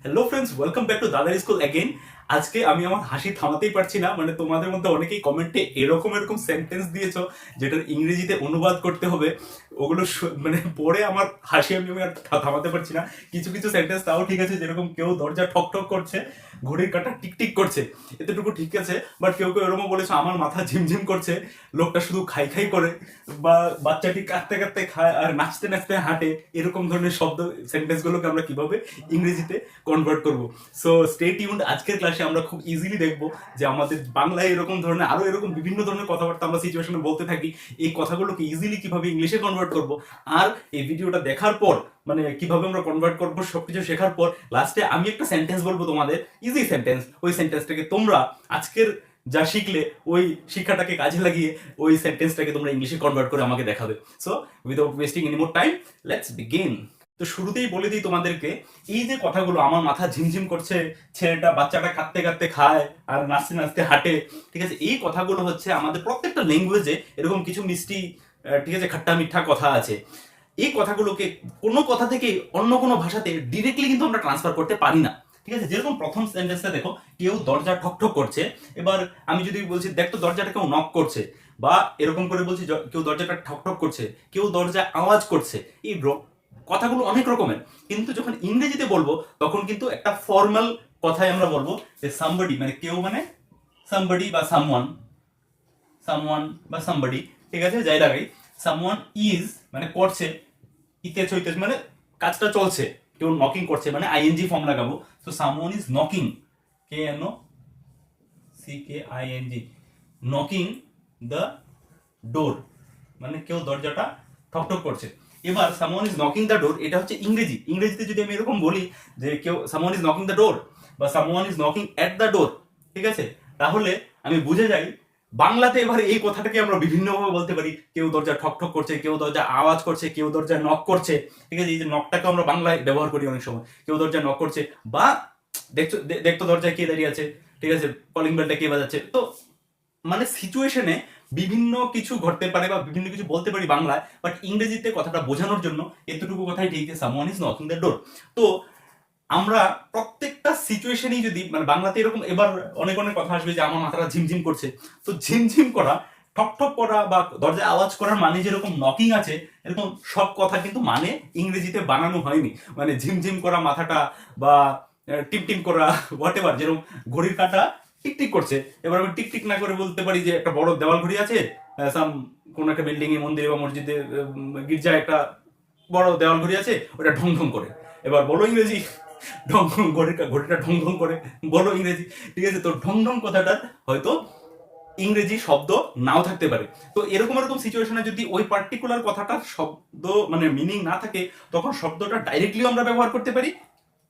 Hello friends, welcome back to দাদার school again. আজকে আমি আমার হাসি থামাতেই পারছি না। মানে তোমাদের মধ্যে অনেকেই কমেন্টে এরকম এরকম সেন্টেন্স দিয়েছো যেটার ইংরেজিতে অনুবাদ করতে হবে। ওগুলো মানে পড়ে আমার হাসি আমি আর থামাতে পারছি না। কিছু কিছু সেন্টেন্স তাও ঠিক আছে, যেরকম কেউ দরজা ঠক ঠক করছে, ঘড়ির কাঁটা টিকটিক করছে, এতটুকু ঠিক আছে। বাট কেউ কেউ এরকম বলেছে আমার মাথা ঝিমঝিম করছে, লোকটা শুধু খাই খাই করে, বা বাচ্চাটি কাঁদতে কাঁদতে খায় আর নাচতে নাচতে হাঁটে। এরকম ধরনের শব্দ সেন্টেন্স গুলোকে আমরা কিভাবে ইংরেজিতে কনভার্ট করব। So stay tuned. আজকের ক্লাসে আমরা খুব ইজিলি দেখবো যে আমাদের বাংলায় এরকম ধরনের আরো এরকম বিভিন্ন ধরনের কথাবার্তা আমরা সিচুয়েশনে বলতে থাকি, এই কথাগুলোকে ইজিলি কিভাবে ইংলিশে কনভার্ট করব। আর এই ভিডিওটা দেখার পর মানে কিভাবে আমরা কনভার্ট করবো সবকিছু শেখার পর লাস্টে আমি একটা সেন্টেন্স বলবো তোমাদের, ইজি সেন্টেন্স। ওই সেন্টেন্সটাকে তোমরা আজকের যা শিখলে ওই শিক্ষাটাকে কাজে লাগিয়ে ওই সেন্টেন্সটাকে তোমরা ইংলিশে কনভার্ট করে আমাকে দেখাবে। So without wasting any more time, let's begin. তো শুরুতেই বলে দিই তোমাদেরকে, এই যে কথাগুলো আমার মাথা ঝিমঝিম করছে, ছেলেটা বাচ্চাটা কাঁদতে কাঁদতে খায় আর নাচতে নাচতে হাঁটে, ঠিক আছে, এই কথাগুলো হচ্ছে আমাদের প্রত্যেকটা ল্যাঙ্গুয়েজে এরকম কিছু মিষ্টি ঠিক আছে খাট্টা মিঠা কথা আছে। এই কথাগুলোকে কোনো কথা থেকে অন্য কোনো ভাষাতে ডিরেক্টলি কিন্তু আমরা ট্রান্সফার করতে পারি না। ঠিক আছে, যেরকম প্রথম সেন্টেন্সটা দেখো, কেউ দরজা ঠকঠক করছে। এবার আমি যদি বলছি দেখ তো দরজাটা কেউ নক করছে, বা এরকম করে বলছি কেউ দরজাটা ঠকঠক করছে, কেউ দরজা আওয়াজ করছে, এই কথাগুলো অনেক রকমের। কিন্তু যখন ইংরেজিতে বলবো তখন কিন্তু একটা ফর্মাল কথায় আমরা বলবো যে সামবডি মানে কেউ, মানে সামবডি বা সামওয়ান, সামওয়ান বা সামবডি, ঠিক আছে, যাই লাগাই। সামওয়ান ইজ মানে করছে, ইতে চৈতে মানে কাজটা চলছে, কেউ নকিং করছে মানে আইএনজি ফর্ম লাগাবো। তো someone is knocking, K N O C K I N G, knocking the door, মানে কেউ দরজাটা ঠকঠক করছে। এবার someone is knocking the door, এটা হচ্ছে ইংরেজি। ইংরেজিতে যদি আমি এরকম বলি যে কেউ someone is knocking the door বা someone is knocking at the door, ঠিক আছে, তাহলে আমি বুঝে যাই বাংলাতে এবার এই কথাটাকে আমরা বিভিন্নভাবে বলতে পারি। কেউ দরজা ঠকঠক করছে, কেউ দরজা আওয়াজ করছে, কেউ দরজা নক করছে, ঠিক আছে। এই যে নকটাকে আমরা বাংলায় ব্যবহার করি অনেক সময়, কেউ দরজা নক করছে, বা দেখছো দেখতো দরজায় কে দাঁড়িয়ে আছে, ঠিক আছে, কলিং বেলটা কে বাজাচ্ছে। তো মানে সিচুয়েশনে বিভিন্ন কিছু ঘটতে পারে বা বিভিন্ন কিছু বলতে পারি বাংলায়, বাট ইংরেজিতে কথাটা বোঝানোর জন্য এতটুকু কথাই ঠিক যে সামওয়ান ইজ নকিং দ্য ডোর। তো আমরা প্রত্যেকটা সিচুয়েশনেই যদি মানে বাংলাতে এরকম, এবার অনেক অনেক কথা আসবে যে আমার মাথাটা ঝিমঝিম করছে। তো ঝিমঝিম করা, ঠক ঠক করা বা দরজায় আওয়াজ করার মানে যেরকম নকিং আছে, এরকম সব কথা কিন্তু মানে ইংরেজিতে বানানো হয়নি। মানে ঝিমঝিম করা মাথাটা, বা টিম টিম করা, হোয়াট এভার, যেরকম ঘড়ির কাঁটা টিকটিক করছে, এবার আমি টিকটিক না করে বলতে পারি যে একটা বড় দেওয়াল ঘড়ি আছে, সাম কোন একটা বিল্ডিং এ, মন্দিরে বা মসজিদে, গির্জায় একটা বড় দেওয়াল ঘড়ি আছে, ওটা ঢং ঢং করে। এবার বলো ইংরেজি, ঢং ঢং ঘড়িটা ঢং ঢং করে, বলো ইংরেজি, ঠিক আছে। তো ঢং ঢং কথাটা হয়তো ইংরেজি শব্দ নাও থাকতে পারে। তো এরকম এরকম সিচুয়েশনে যদি ওই পার্টিকুলার কথাটার শব্দ মানে মিনিং না থাকে, তখন শব্দটা ডাইরেক্টলি আমরা ব্যবহার করতে পারি।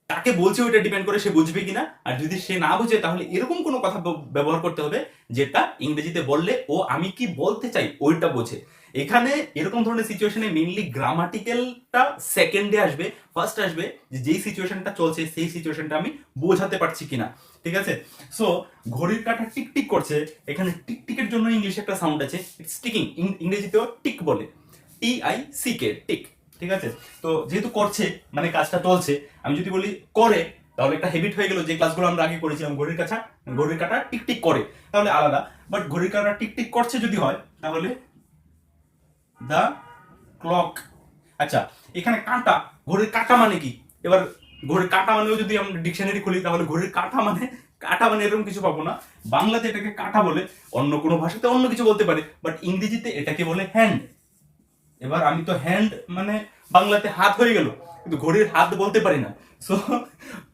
তাকে বলছে ওইটা ডিপেন্ড করে সে বুঝবে কিনা। আর যদি সে না বুঝে তাহলে এরকম কোনো কথা ব্যবহার করতে হবে যেটা ইংরেজিতে বললে ও আমি কি বলতে চাই ওইটা বোঝে। এখানে এরকম ধরনের সিচুয়েশনে মেইনলি গ্রামাটিক্যালটা সেকেন্ডে আসবে, ফার্স্ট আসবে যে যেই সিচুয়েশনটা চলছে সেই সিচুয়েশনটা আমি বোঝাতে পারছি কিনা, ঠিক আছে। সো ঘড়ির কাঁটা টিকটিক করছে, এখানে টিকটিকের জন্য ইংলিশে একটা সাউন্ড আছে, স্টিকিং, ইংরেজিতেও টিক বলে, T I C K, tick, ঠিক আছে। তো যেহেতু করছে মানে কাজটা চলছে, আমি যদি বলি করে, তাহলে একটা হ্যাবিট হয়ে গেল যে ক্লাসগুলো আমরা আগে করেছিলাম, ঘড়ির কাঁটা টিকটিক করে, তাহলে আলাদা। বাট ঘড়ির কাঁটা টিকটিক করছে যদি হয় তাহলে দা ক্লক। আচ্ছা, এখানে কাঁটা, ঘড়ির কাঁটা মানে কি? এবার ঘড়ির কাঁটা মানেও যদি আমরা ডিকশনারি খুলি তাহলে ঘড়ির কাঁটা মানে এরকম কিছু পাবো না। বাংলাতে এটাকে কাঁটা বলে, অন্য কোনো ভাষাতে অন্য কিছু বলতে পারে, বাট ইংরেজিতে এটাকে বলে হ্যান্ড। এবার আমি তো হ্যান্ড মানে বাংলাতে হাত হয়ে গেল, কিন্তু ঘড়ির হাত বলতে পারি না। সো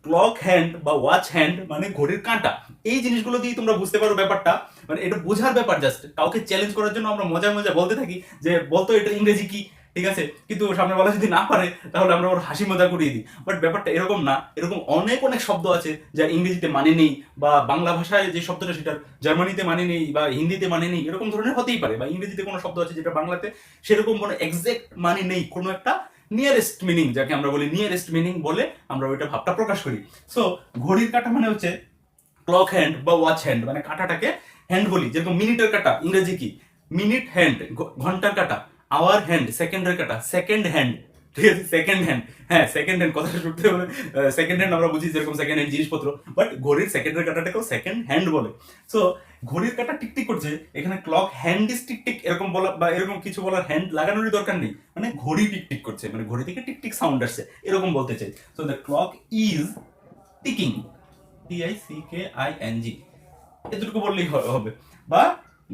ক্লক হ্যান্ড বা ওয়াচ হ্যান্ড মানে ঘড়ির কাঁটা। এই জিনিসগুলো দিয়ে তোমরা বুঝতে পারো ব্যাপারটা, মানে এটা বোঝার ব্যাপার। জাস্ট কাউকে চ্যালেঞ্জ করার জন্য আমরা মজা মজা বলতে থাকি যে বলতো এটা ইংরেজি কি, ঠিক আছে, কিন্তু সামনে বলা যদি না পারে তাহলে আমরা ওর হাসি মজা করিয়ে দিই। বাট ব্যাপারটা এরকম না, এরকম অনেক অনেক শব্দ আছে যা ইংরেজিতে মানে নেই, বা বাংলা ভাষায় যে শব্দটা সেটা জার্মানিতে মানে নেই বা হিন্দিতে মানে নেই, এরকম ধরনের হতেই পারে। বা ইংরেজিতে কোনো শব্দ আছে যেটা বাংলাতে সেরকম কোনো এক্সাক্ট মানে নেই, কোনো একটা নিয়ারেস্ট মিনিং, যাকে আমরা বলি নিয়ারেস্ট মিনিং বলে আমরা ওইটা ভাবটা প্রকাশ করি। সো ঘড়ির কাঁটা মানে হচ্ছে ক্লক হ্যান্ড বা ওয়াচ হ্যান্ড, মানে কাঁটাটাকে হ্যান্ড বলি। যেরকম মিনিটের কাঁটা ইংরেজি কি, মিনিট হ্যান্ড, ঘন্টার কাঁটা আওয়ার হ্যান্ড, সেকেন্ডের কাঁটা সেকেন্ড হ্যান্ড, ঠিক আছে, সেকেন্ড হ্যান্ড, হ্যাঁ সেকেন্ড হ্যান্ড কথাটা শুনতে হলে সেকেন্ড হ্যান্ড আমরা বুঝি যেরকম সেকেন্ড হ্যান্ড জিনিসপত্র, বাট ঘড়ির সেকেন্ডের কাঁটাটাকেও সেকেন্ড হ্যান্ড বলে। সো ঘড়ির কাঁটা টিকটিক করছে, এখানে ক্লক হ্যান্ড ইজ টিকটিক এরকম বলা বা এরকম কিছু বলার হ্যান্ড লাগানোরই দরকার নেই, মানে ঘড়ি টিকটিক করছে, মানে ঘড়ি থেকে টিকটিক সাউন্ড আসছে এরকম বলতে চাই। So the clock is ticking, TICKING, এতটুকু বললেই হবে। বা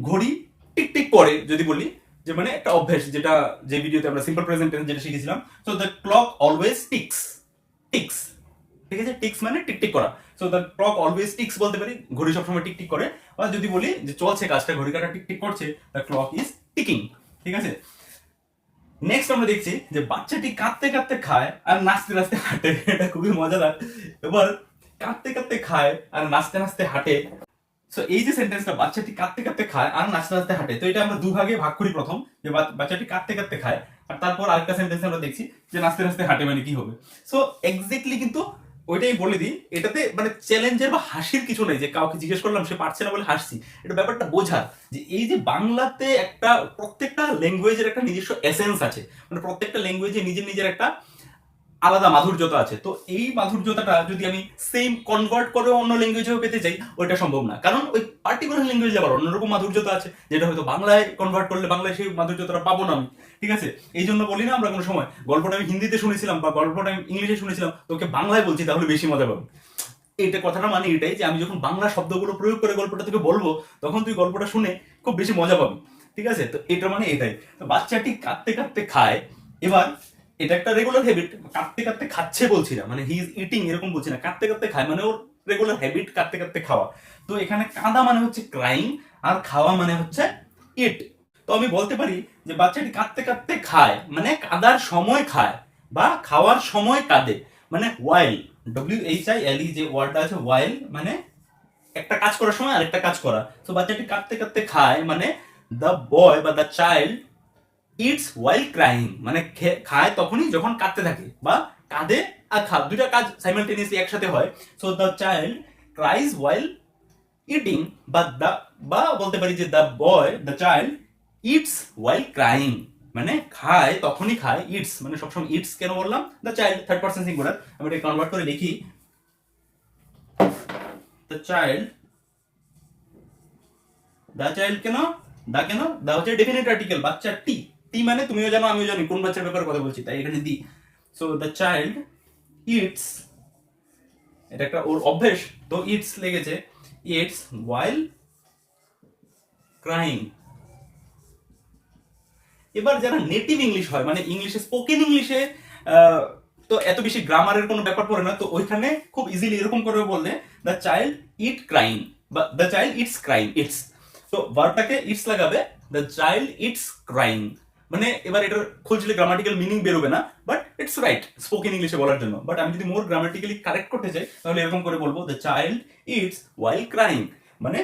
ঘড়ি টিকটিক করে যদি বলি, যে মানে একটা অভ্যাস, যেটা যে ভিডিওতে আমরা সিম্পল প্রেজেন্ট টেন্স যেটা শিখেছিলাম। So the clock always ticks, ticks, ঠিক আছে, টিক্স মানে টিকটিক করা। So the clock always ticks বলতে পারি, ঘড়ি সবসময় টিকটিক করে। বা যদি বলি যে চলছে কাজটা, ঘড়ি কাঁটা টিকটিক করছে, দ্য ক্লক ইজ টিকিং, ঠিক আছে। নেক্সট আমরা দেখছি যে বাচ্চাটি কাঁদতে কাঁদতে খায় আর নাচতে নাচতে হাঁটে, এটা খুবই মজাদার। এবার কাঁদতে কাঁদতে খায় আর নাচতে নাচতে হাঁটে, সো এই যে সেন্টেন্সটা, বাচ্চাটি কাঁদতে কাঁদতে খায় আর নাচতে নাচতে হাঁটে, তো এটা আমরা দুভাগে ভাগ করি। প্রথম যে বাচ্চাটি কাঁদতে কাঁদতে খায়, আর তারপর আরেকটা সেন্টেন্স আমরা দেখছি যে নাচতে নাচতে হাঁটে মানে কি হবে। সো এক্স্যাক্টলি কিন্তু ওইটাই বলে দিই, এটাতে মানে চ্যালেঞ্জের বা হাসির কিছু নেই যে কাউকে জিজ্ঞেস করলাম সে পারছে না বলে হাসছি। এটা ব্যাপারটা বোঝার যে এই যে বাংলাতে একটা প্রত্যেকটা ল্যাঙ্গুয়েজের একটা নিজস্ব এসেন্স আছে, মানে প্রত্যেকটা ল্যাঙ্গুয়েজে নিজের নিজের একটা আলাদা মাধুর্যতা আছে। তো এই মাধুর্যতাটা যদি আমি সেম কনভার্ট করে অন্য ল্যাঙ্গুয়েজেও পেতে চাই, ওইটা সম্ভব না, কারণ ওই পার্টিকুলার ল্যাঙ্গুয়েজে আবার অন্যরকম মাধুর্যতা আছে, যেটা হয়তো বাংলায় কনভার্ট করলে বাংলায় সেই মাধুর্যতাটা পাবো না আমি, ঠিক আছে। এই জন্য বলি না আমরা কোনো সময় গল্পটা আমি হিন্দিতে শুনেছিলাম বা গল্পটা আমি ইংলিশে শুনেছিলাম, তোকে বাংলায় বলছি তাহলে বেশি মজা পাবো। এইটা কথাটা মানে এটাই যে আমি যখন বাংলা শব্দগুলো প্রয়োগ করে গল্পটা তোকে বলবো, তখন তুই গল্পটা শুনে খুব বেশি মজা পাবি, ঠিক আছে। তো এটা মানে এটাই। তো বাচ্চাটি কাঁদতে কাঁদতে খায়, এবার এটা একটা রেগুলার হ্যাবিট, কাঁদতে কাঁদতে খাচ্ছে বলছি না, মানে হি ইজ ইটিং এরকম বলছি না, কাঁদতে কাঁদতে খায় মানে ওর রেগুলার হ্যাবিট কাঁদতে কাঁদতে খাওয়া। তো এখানে কাঁদা মানে হচ্ছে ক্রাইং, আর খাওয়া মানে হচ্ছে ইট। তো আমি বলতে পারি যে বাচ্চাটি কাঁদতে কাঁদতে খায় মানে কাঁদার সময় খায়, বা খাওয়ার সময় কাঁদে, মানে ওয়াইল, WHILE যে ওয়ার্ডটা আছে, ওয়াইল মানে একটা কাজ করার সময় আরেকটা কাজ করা। তো বাচ্চাটি কাঁদতে কাঁদতে খায় মানে দ্য বয় বা the child eats while crying, মানে খায় তখনই যখন কাঁদতে থাকে, বা কাঁদে আর দুইটা কাজ সাইমালটেনিয়াসলি একসাথে হয়। So the child cries while eating, বা বলতে পারি যে the child eats while crying, মানে খায় তখনই খায়, ইটস মানে সবসময় ইটস কেন বললাম, the child third person singular, আমি এটা কনভার্ট করে লিখি দ্য চাইল্ড, কেন দা হচ্ছে ডেফিনিট আর্টিকেল, বাচ্চা টি, মানে তুমিও জানো আমিও জানি কোন বাচ্চার ব্যাপারে কথা বলছি, তাই এখানে দি। সো দ্য চাইল্ড ইটস, এটা একটা ওর অভ্যেস, তো ইটস লেগেছে, ইটস ওয়াইল ক্রাইং। এবার যারা নেটিভ ইংলিশ হয়, মানে ইংলিশে স্পোকেন ইংলিশে তো এত বেশি গ্রামারের কোনো ব্যাপার পড়ে না, তো ওইখানে খুব ইজিলি এরকম করে বললে দ্য চাইল্ড ইট ক্রাইং, বা the child it's crying, it's, তো ভার্বটাকে ইটস লাগাবে, দ্য চাইল্ড ইটস ক্রাইং, মানে এবার এটার খুঁজলে গ্রামাটিক্যাল মিনিং বেরোবে না, বাট ইটস রাইট স্পোকেন ইংলিশে বলার জন্য। বাট আমি যদি মোর গ্রামাটিক্যালি কারেক্ট করতে চাই তাহলে এরকম করে বলবো the child eats while crying, মানে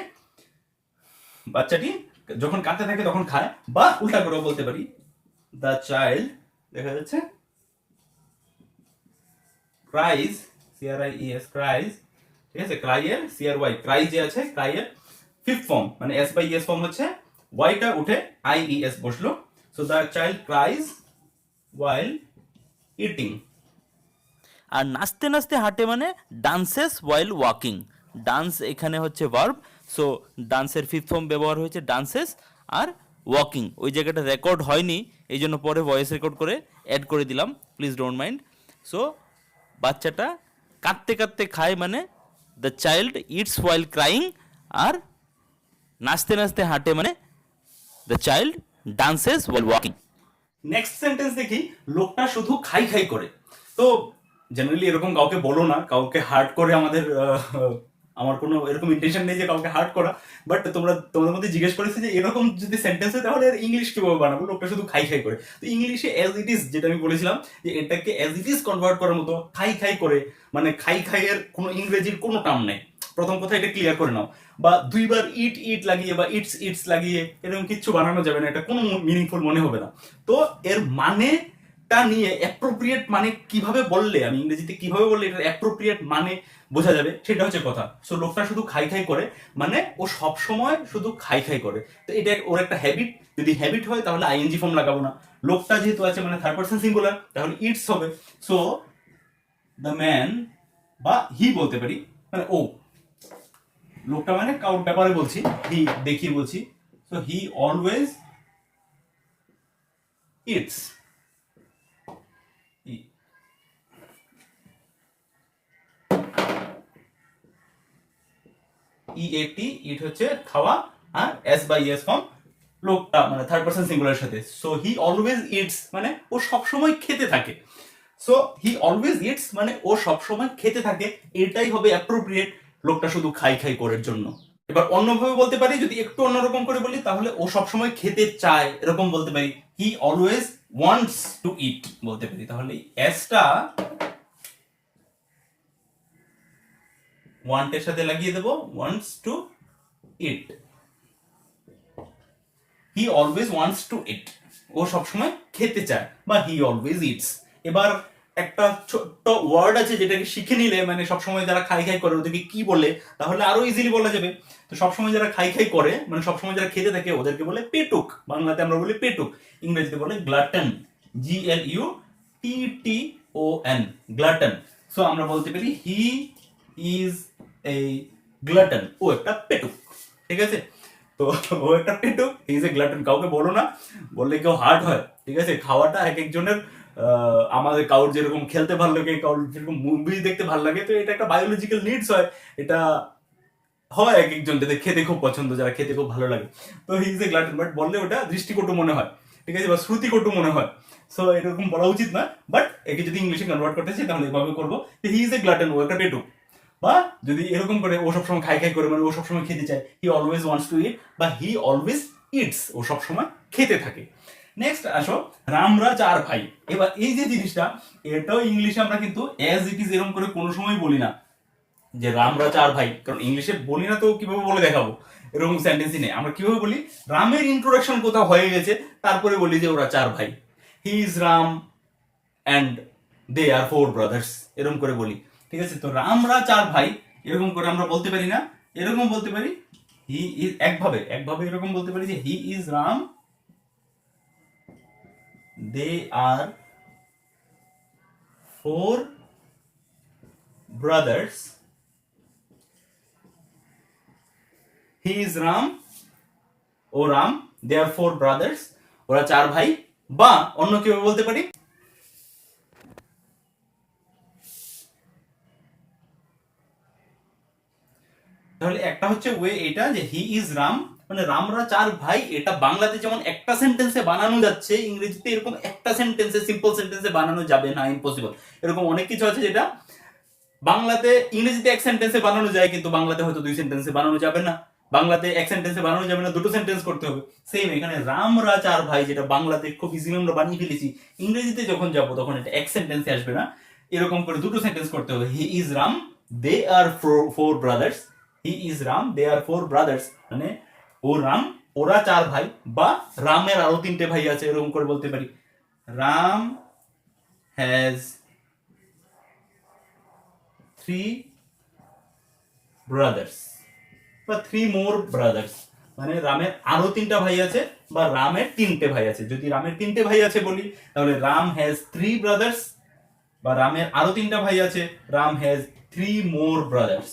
বাচ্চাটি যখন কাঁদতে থাকে তখন খায়, বা উল্টা করেও বলতে পারি দ্য চাইল্ড, দেখা যাচ্ছে ক্রাইজ, CRIES ক্রাইজ, ঠিক আছে, ক্রাইয়ের CRY ক্রাই যে আছে, ক্রাইয়ের ফিফথ ফর্ম মানে S/ES ফর্ম হচ্ছে, ওয়াইটা উঠে IES বসলো। So the child cries while eating. আর নাচতে নাচতে হাঁটে মানে ডান্সেস ওয়াইল ওয়াকিং, ডান্স এখানে হচ্ছে ভার্ব, সো ডান্সের ফিফথ ফর্ম ব্যবহার হয়েছে ডান্সেস, আর ওয়াকিং ওই জায়গাটা রেকর্ড হয়নি, এই জন্য পরে ভয়েস রেকর্ড করে অ্যাড করে দিলাম, প্লিজ ডোন্ট মাইন্ড। সো বাচ্চাটা কাঁদতে কাঁদতে খায় মানে the child eats while crying, আর নাচতে নাচতে হাঁটে মানে the child dances while walking. Next sentence দেখি, লোকটা শুধু খাই খাই করে। তো জেনারেলি এরকম কাউকে বলো না, কাউকে হার্ট করে আমাদের আমার কোনো এরকম ইন্টেনশন নেই যে কাউকে হার্ট করা, বাট তোমাদের মধ্যে জিজ্ঞেস করেছে যে এরকম যদি সেন্টেন্স হয় তাহলে ইংলিশ কিভাবে বানাবো, লোকটা শুধু খাই খাই করে। তো ইংলিশে অ্যাজ ইট ইজ, যেটা আমি বলেছিলাম যে এটাকে অ্যাজ ইট ইজ কনভার্ট করার মতো, খাই খাই করে মানে খাই খাইয়ের কোনো ইংরেজির কোনো টার্ম নেই, প্রথম কথা এটা ক্লিয়ার করে নাও। বা দুইবার ইট লাগিয়ে বা ইটস লাগিয়ে এরকম কিচ্ছু বানানো যাবে না, এটা কোনো মিনিংফুল মনে হবে না। তো এর মানে লোকটা নিয়ে অ্যাপ্রোপ্রিয়েট মানে কিভাবে বললে, আমি ইংরেজিতে কিভাবে বললে এটার অ্যাপ্রোপ্রিয়েট মানে বোঝা যাবে, সেটা হচ্ছে কথা। সো লোকটা শুধু খাই খাই করে, মানে ও সব সময় শুধু খাই খাই করে, তো এটা ওর একটা হ্যাবিট। যদি হ্যাবিট হয় তাহলে আইএনজি ফর্ম লাগাবো না। লোকটা যেহেতু আছে মানে থার্ড পারসন সিঙ্গুলার, তাহলে ইটস হবে। সো দ্য ম্যান, বা হি বলতে পারি, মানে ও, লোকটা মানে কাউর ব্যাপারে বলছি, হি দেখিয়ে বলছি। So he always eats, E A T, eat হচ্ছে খাওয়া, আর এস বাই এস ফর্ম লোকটা মানে থার্ড পারসন সিঙ্গুলারের সাথে। সো হি অলওয়েজ ইটস মানে ও সবসময় খেতে থাকে। সো হি অলওয়েজ ইটস মানে ও সবসময় খেতে থাকে, এটাই হবে অ্যাপ্রোপ্রিয়েট লোকটা শুধু খাই খাই করার জন্য। এবার অন্যভাবে বলতে পারি, যদি একটু অন্যরকম করে বলি, তাহলে ও সবসময় খেতে চায়, এরকম বলতে পারি। He always wants to eat বলতে পারি। তাহলে এসটা ওয়ান্টের সাথে লাগিয়ে দেবো, wants to eat. He always wants to eat, ও সবসময় খেতে চায়, বা হি অলওয়েজ ইটস। এবার একটা ছোট্ট ওয়ার্ড আছে যেটাকে শিখে নিলে, মানে সবসময় যারা খাই খাই করে ওদেরকে কি বলে, তাহলে আরো ইজিলি বলা যাবে। তো সবসময় যারা খাই খাই করে, মানে সবসময় যারা খেতে থাকে, ওদেরকে বলে পেটুক। বাংলাতে আমরা বলি পেটুক, ইংরেজিতে বলে গ্লাটন, GLUTTON, গ্লাটন। সো আমরা বলতে পারি হি ইজ এ গ্লাটন, ও একটা পেটুক। ঠিক আছে, তো ও একটা পেটুক, হি ইজ এ গ্লাটন। কাউকে বলো না, বললে কেউ হার্ট হয়। ঠিক আছে, খাওয়াটা এক একজনের, আমাদের কাউর যেরকম খেলতে ভালো লাগে, কাউর যেরকম মুভি দেখতে ভালো লাগে, তো এটা একটা বায়োলজিক্যাল নিডস হয়। এটা হয় এক একজন যাদের খেতে খুব পছন্দ, যারা খেতে খুব ভালো লাগে। তো হি ইজ এ গ্লাটন, বাট বললে ওটা দৃষ্টিকটু মনে হয়, ঠিক আছে, বা শ্রুতিকটু মনে হয়। সো এরকম বলা উচিত না, বাট একে যদি ইংলিশে কনভার্ট করতে চাই তাহলে এভাবে করবো, হি ইজ এ গ্লাটন, ও একটা পেটুক। বা যদি এরকম করে, ও সবসময় খাই খাই করে মানে ও সবসময় খেতে চায়, হি অলওয়েজ ওয়ান্টস টু ইট, বা হি অলওয়েজ ইটস, ও সবসময় খেতে থাকে। নেক্সট আসো, রামরা চার ভাই। এবার এই যে জিনিসটা, এটাও ইংলিশে আমরা কিন্তু অ্যাজ ইট ইজ এরকম করে কোনো সময় বলি না যে রামরা চার ভাই, কারণ ইংলিশে বলি না, তো কিভাবে বলে দেখাবো, এরকম সেন্টেন্সই নেই। আমরা কিভাবে বলি, রামের ইন্ট্রোডাকশন কোথাও হয়ে গেছে, তারপরে বলি যে ওরা চার ভাই, he is Ram and they are four brothers, এরকম করে বলি। ঠিক আছে, তো রামরা চার ভাই এরকম করে আমরা বলতে পারি না, এরকম বলতে পারি হি ইজ, একভাবে একভাবে এরকম বলতে পারি যে he is Ram, they are four brothers, he is Ram, ও Ram, they are four brothers, ওরা চার ভাই। বা অন্য কিভাবে বলতে পারি, তাহলে একটা হচ্ছে ওয়ে এটা যে হি ইজ রাম মানে রামরা চার ভাই, এটা বাংলাতে যেমন একটা সেন্টেন্সে বানানো যাচ্ছে, ইংরেজিতে এরকম একটা সেন্টেন্সে, সিম্পল সেন্টেন্সে বানানো যাবে না, ইম্পসিবল। এরকম অনেক কিছু আছে যেটা বাংলাতে, ইংরেজিতে এক সেন্টেন্সে বানানো যায়, কিন্তু বাংলাতে হয়তো দুই সেন্টেন্সে বানানো যাবে না। বাংলাতে এক সেন্টেন্সে বানানো যাবে না, দুটো সেন্টেন্স করতে হবে। সেম এখানে রামরা চার ভাই, যেটা বাংলাতে খুব ইজিলি আমরা বানিয়ে ফেলেছি, ইংরেজিতে যখন যাব তখন এটা এক সেন্টেন্সে আসবে না, এরকম করে দুটো সেন্টেন্স করতে হবে। He is Ram, they are four brothers, he is Ram, they are four brothers, মানে ও রাম, ওরা চার ভাই, বা রামের আরো তিনটে ভাই আছে, এরকম করে বলতে পারি রাম হ্যাজ থ্রি ব্রাদার্স, বা থ্রি মোর ব্রাদার্স, মানে রামের আরো তিনটা ভাই আছে, বা রামের তিনটে ভাই আছে। যদি রামের তিনটে ভাই আছে বলি, তাহলে রাম হ্যাজ থ্রি ব্রাদার্স, বা রামের আরো তিনটা ভাই আছে, Ram has three more brothers.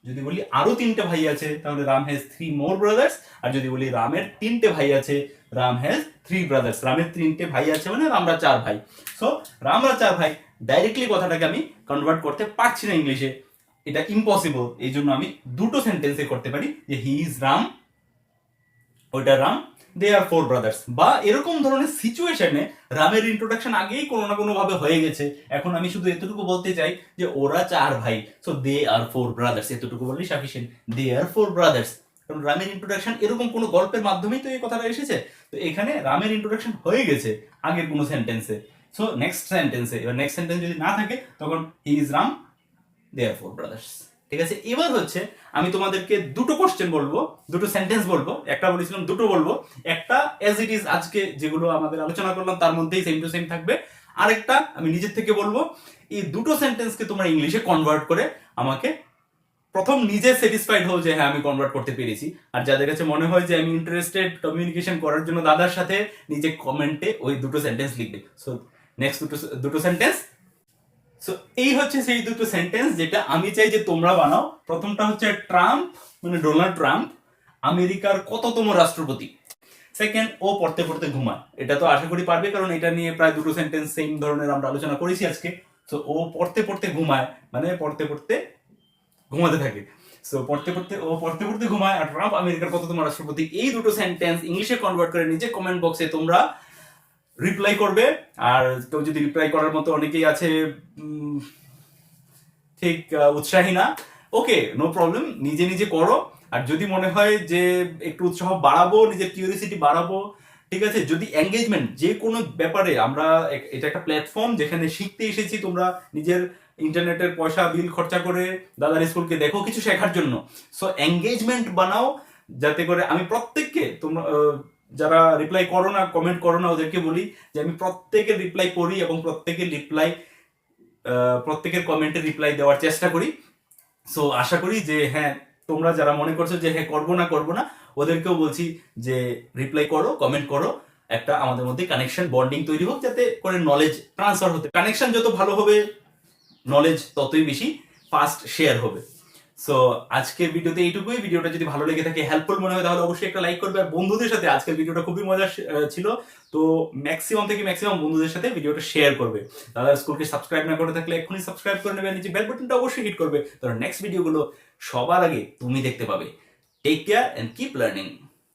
যদি বলি আরো তিনটে ভাই আছে, তাহলে Ram has three more brothers. আর যদি বলি রামের তিনটে ভাই আছে, রাম হ্যাজ থ্রি ব্রাদার্স। রামের তিনটে ভাই আছে মানে রামরা চার ভাই। সো রামরা চার ভাই, ডাইরেক্টলি কথাটাকে আমি কনভার্ট করতে পারছি না ইংলিশে, এটা ইম্পসিবল। এই জন্য আমি দুটো সেন্টেন্সে করতে পারি যে হি ইজ রাম, ওইটা Ram, they are four brothers. বা এরকম ধরনের সিচুয়েশনে রামের ইন্ট্রোডাকশন আগেই কোনো না কোনো ভাবে হয়ে গেছে, এখন আমি শুধু এতটুকু বলতে চাই যে ওরা চার ভাই, so they are four brothers, এতটুকু বললেই sufficient, they are four brothers. কারণ রামের ইন্ট্রোডাকশন এরকম কোনো গল্পের মাধ্যমেই তো এই কথাটা এসেছে, তো এখানে রামের ইন্ট্রোডাকশন হয়ে গেছে আগের কোনো সেন্টেন্সে। সো নেক্সট সেন্টেন্সে, এবার নেক্সট সেন্টেন্স যদি না থাকে, তখন he is Ram, they are four brothers. ঠিক আছে, এবার হচ্ছে আমি তোমাদেরকে দুটো কোশ্চেন বলবো, দুটো সেন্টেন্স বলবো, একটা বলেছিলাম দুটো বলবো, একটা এজ ইট ইজ আজকে যেগুলো আমাদের আলোচনা করলাম তার মধ্যেই সেম টু সেম থাকবে, আরেকটা আমি নিজের থেকে বলবো। এই দুটো সেন্টেন্সকে তোমরা ইংলিশে কনভার্ট করে আমাকে প্রথম নিজে স্যাটিসফাইড হও যে হ্যাঁ আমি কনভার্ট করতে পেরেছি, আর যাদের কাছে মনে হয় যে আমি ইন্টারেস্টেড কমিউনিকেশন করার জন্য দাদার সাথে, নিজে কমেন্টে ওই দুটো সেন্টেন্স লিখবে। সো নেক্সট দুটো সেন্টেন্স। সো এই হচ্ছে সেই দুটো সেন্টেন্স যেটা আমি চাই যে তোমরা বানাও। প্রথমটা হচ্ছে ট্রাম্প, মানে ডোনাল্ড ট্রাম্প আমেরিকার কততম রাষ্ট্রপতি। সেকেন্ড, ও পড়তে পড়তে ঘুমায়। এটা তো আশা করি পারবে, কারণ এটা নিয়ে প্রায় দুটো সেন্টেন্স সেম ধরনের আমরা আলোচনা করেছি আজকে। তো ও পড়তে পড়তে ঘুমায়, মানে পড়তে পড়তে ঘুমাতে থাকে। সো পড়তে পড়তে ঘুমায়, আর ট্রাম্প আমেরিকার কততম রাষ্ট্রপতি। এই দুটো সেন্টেন্স ইংলিশে কনভার্ট করে নিজে কমেন্ট বক্সে তোমরা রিপ্লাই করবে। আর কেউ যদি রিপ্লাই করার মতো অনেকেই আছে ঠিক উৎসাহী না, ওকে নো প্রবলেম, নিজে নিজে করো। আর যদি মনে হয় যে একটু উৎসাহ বাড়াবো, নিজের কিউরিয়াসিটি বাড়াবো, ঠিক আছে, যদি এঙ্গেজমেন্ট যে কোনো ব্যাপারে, আমরা এটা একটা প্ল্যাটফর্ম যেখানে শিখতে এসেছি, তোমরা নিজের ইন্টারনেটের পয়সা বিল খরচা করে দাদার স্কুলকে দেখো কিছু শেখার জন্য। সো এঙ্গেজমেন্ট বানাও, যাতে করে আমি প্রত্যেককে, তোমরা যারা রিপ্লাই করো না, কমেন্ট করো না, ওদেরকে বলি যে আমি প্রত্যেকের রিপ্লাই করি এবং প্রত্যেকের কমেন্টে রিপ্লাই দেওয়ার চেষ্টা করি। সো আশা করি যে হ্যাঁ, তোমরা যারা মনে করছো যে হ্যাঁ করবো না, ওদেরকেও বলছি যে রিপ্লাই করো, কমেন্ট করো, একটা আমাদের মধ্যে কানেকশন বন্ডিং তৈরি হোক, যাতে করে নলেজ ট্রান্সফার হতে, কানেকশন যত ভালো হবে নলেজ ততই বেশি ফাস্ট শেয়ার হবে। সো আজকের ভিডিওতে এইটুকুই। ভিডিওটা যদি ভালো লেগে থাকে, হেল্পফুল মনে হয়, তাহলে অবশ্যই একটা লাইক করবে। আর বন্ধুদের সাথে, আজকের ভিডিওটা খুবই মজার ছিল, তো ম্যাক্সিমাম বন্ধুদের সাথে ভিডিওটা শেয়ার করবে। দাদা স্কুলকে সাবস্ক্রাইব না করে থাকলে এক্ষুনি সাবস্ক্রাইব করে নেবে, নিচে বেল বাটনটা অবশ্যই হিট করবে, তাহলে নেক্সট ভিডিওগুলো সবার আগে তুমি দেখতে পাবে। Take care and keep learning.